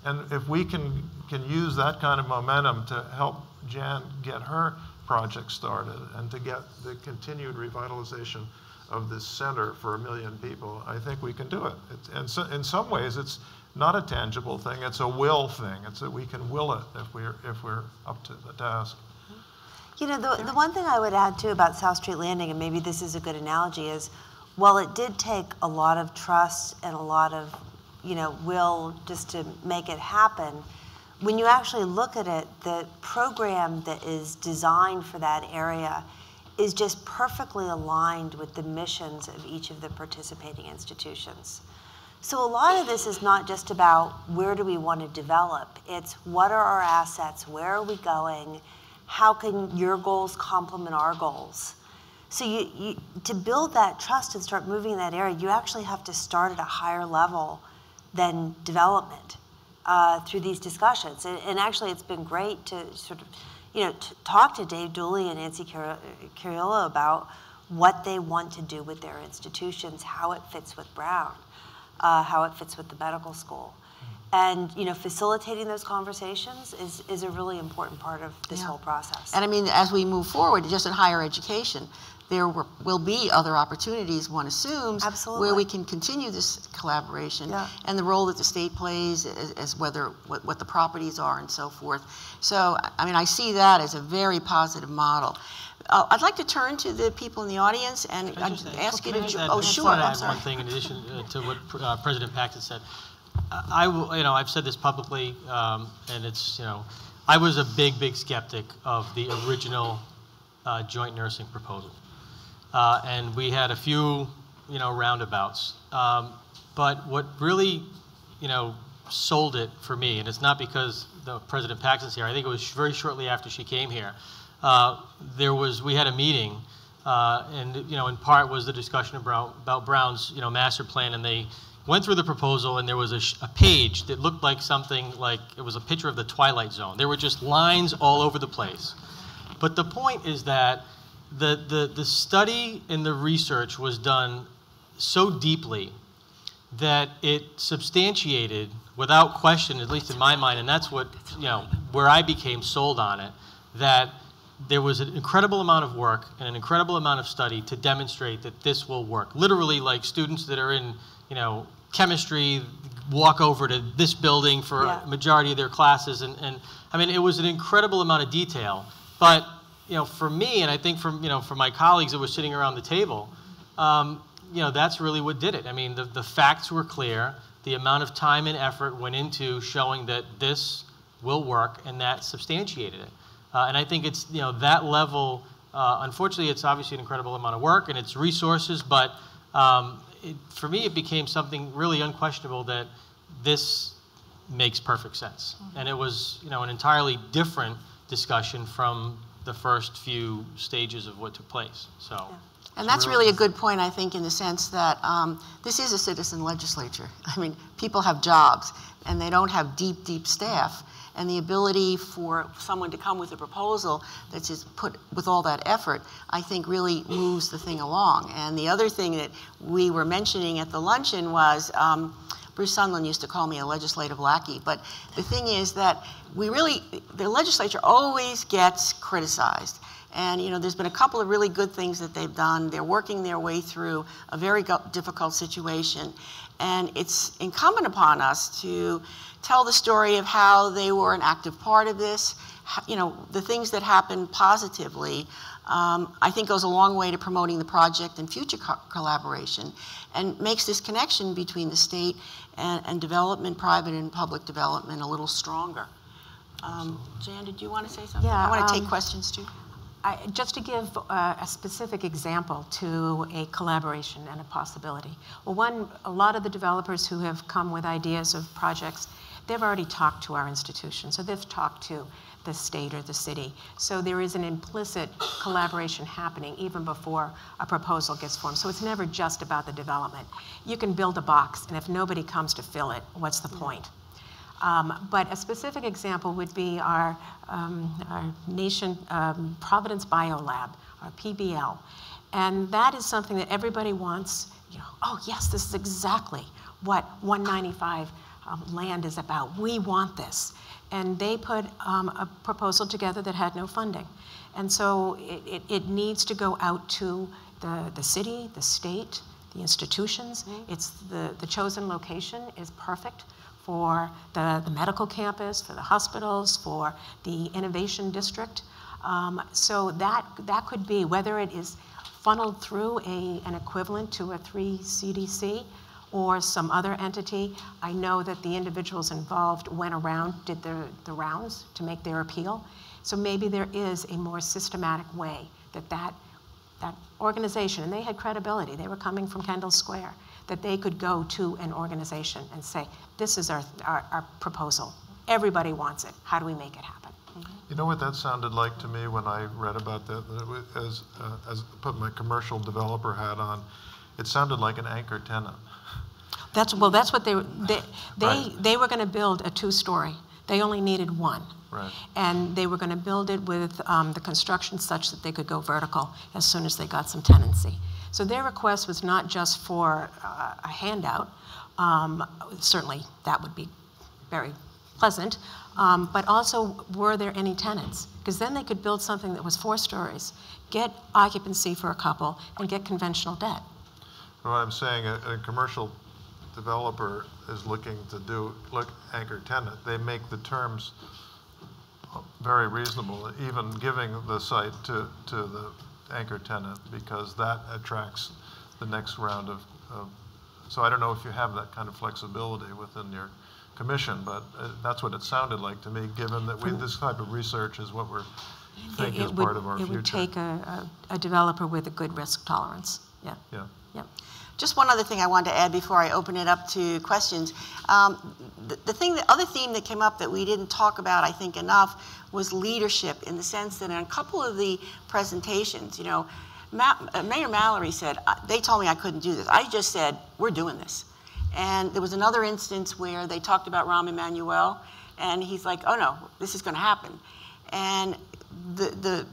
and if we can use that kind of momentum to help Jan get her project started and to get the continued revitalization of this center for 1 million people, I think we can do it. And so in some ways, it's not a tangible thing. It's a will thing. It's that we can will it if we're up to the task. You know, the one thing I would add too about South Street Landing, and maybe this is a good analogy, is while it did take a lot of trust and a lot of, will just to make it happen, when you actually look at it, the program that is designed for that area is just perfectly aligned with the missions of each of the participating institutions. So a lot of this is not just about where do we want to develop, it's what are our assets, where are we going, how can your goals complement our goals. So to build that trust and start moving in that area, you actually have to start at a higher level than development through these discussions. And actually it's been great to sort of talk to Dave Dooley and Nancy Cariolo about what they want to do with their institutions, how it fits with Brown, how it fits with the medical school. And facilitating those conversations is a really important part of this whole process. And I mean, as we move forward, just in higher education, there will be other opportunities, one assumes, Absolutely. where we can continue this collaboration and the role that the state plays as what the properties are and so forth. So, I mean, I see that as a very positive model. I'd like to turn to the people in the audience and ask you to, oh, sure, I'm sorry. One thing in addition to what President Paxson said. I've said this publicly, and it's, I was a big skeptic of the original joint nursing proposal. And we had a few, roundabouts. But what really, sold it for me, and it's not because the President Paxson's here, I think it was very shortly after she came here, we had a meeting and in part was the discussion about Brown's master plan, and they went through the proposal, and there was a page that looked like something like it was a picture of the Twilight Zone. There were just lines all over the place. But the point is that the study and the research was done so deeply that it substantiated, without question, at least in my mind, and that's what, where I became sold on it, that there was an incredible amount of work and an incredible amount of study to demonstrate that this will work. Literally, like students that are in, chemistry walk over to this building for a majority of their classes, and I mean, it was an incredible amount of detail. But for me, and I think for my colleagues that were sitting around the table, that's really what did it. I mean, the facts were clear. The amount of time and effort went into showing that this will work, and that substantiated it. And I think it's that level. Unfortunately, it's obviously an incredible amount of work and it's resources, but for me, it became something really unquestionable that this makes perfect sense. And it was an entirely different discussion from the first few stages of what took place. So. Yeah. And that's really a good point, I think, in the sense that this is a citizen legislature. I mean, people have jobs, and they don't have deep, deep staff. And the ability for someone to come with a proposal that's just put with all that effort, I think really moves the thing along. And the other thing that we were mentioning at the luncheon was, Bruce Sundlun used to call me a legislative lackey, but the thing is that the legislature always gets criticized. And there's been a couple of really good things that they've done. They're working their way through a very difficult situation. And it's incumbent upon us to tell the story of how they were an active part of this. The things that happened positively, I think goes a long way to promoting the project and future collaboration, and makes this connection between the state and development, private and public development, a little stronger. Jan, did you want to say something? Yeah, I want to take questions too. Just to give a specific example to a collaboration and a possibility. Well, a lot of the developers who have come with ideas of projects, they've already talked to our institution. So they've talked to the state or the city. So there is an implicit collaboration happening even before a proposal gets formed. So it's never just about the development. You can build a box, and if nobody comes to fill it, what's the point? But a specific example would be our nation Providence Biolab, our PBL. And that is something that everybody wants. Oh yes, this is exactly what 195 land is about. We want this. And they put a proposal together that had no funding. And so it needs to go out to the city, the state, the institutions. It's the chosen location is perfect for the medical campus, for the hospitals, for the innovation district. So that could be, whether it is funneled through an equivalent to a 3 CDC or some other entity. I know that the individuals involved went around, did the rounds to make their appeal. So maybe there is a more systematic way that organization, and they had credibility, they were coming from Kendall Square, that they could go to an organization and say, this is our proposal. Everybody wants it. How do we make it happen? You know what that sounded like to me when I read about that? As put my commercial developer hat on, it sounded like an anchor tenant. That's what they Right. were going to build a 2-story. They only needed 1. Right. And they were going to build it with the construction such that they could go vertical as soon as they got some tenancy. So their request was not just for a handout. Certainly that would be very pleasant. But also, were there any tenants? Because then they could build something that was 4 stories, get occupancy for a couple, and get conventional debt. What I'm saying, a commercial developer is looking to anchor tenant. They make the terms very reasonable, even giving the site to the anchor tenant, because that attracts the next round of so I don't know if you have that kind of flexibility within your commission, but that's what it sounded like to me, given that this type of research is what we're thinking is part of our future. It would take a developer with a good risk tolerance. Yeah. Yeah. Yep. Just one other thing I wanted to add before I open it up to questions. The other theme that came up that we didn't talk about, I think, enough was leadership, in the sense that in a couple of the presentations, Mayor Mallory said, they told me I couldn't do this. I just said, we're doing this. And there was another instance where they talked about Rahm Emanuel, and he's like, oh no, this is going to happen. And the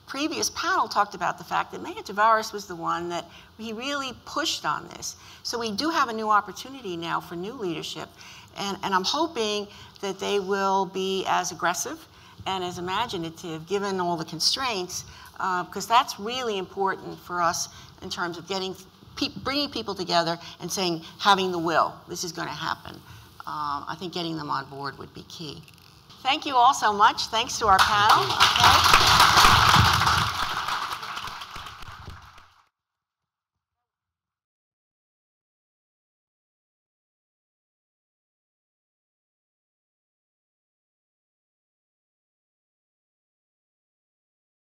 previous panel talked about the fact that Mayor Tavares was the one that he really pushed on this. So we do have a new opportunity now for new leadership, and I'm hoping that they will be as aggressive and as imaginative given all the constraints, because that's really important for us in terms of bringing people together and saying, having the will, this is going to happen. I think getting them on board would be key. Thank you all so much. Thanks to our panel. Okay.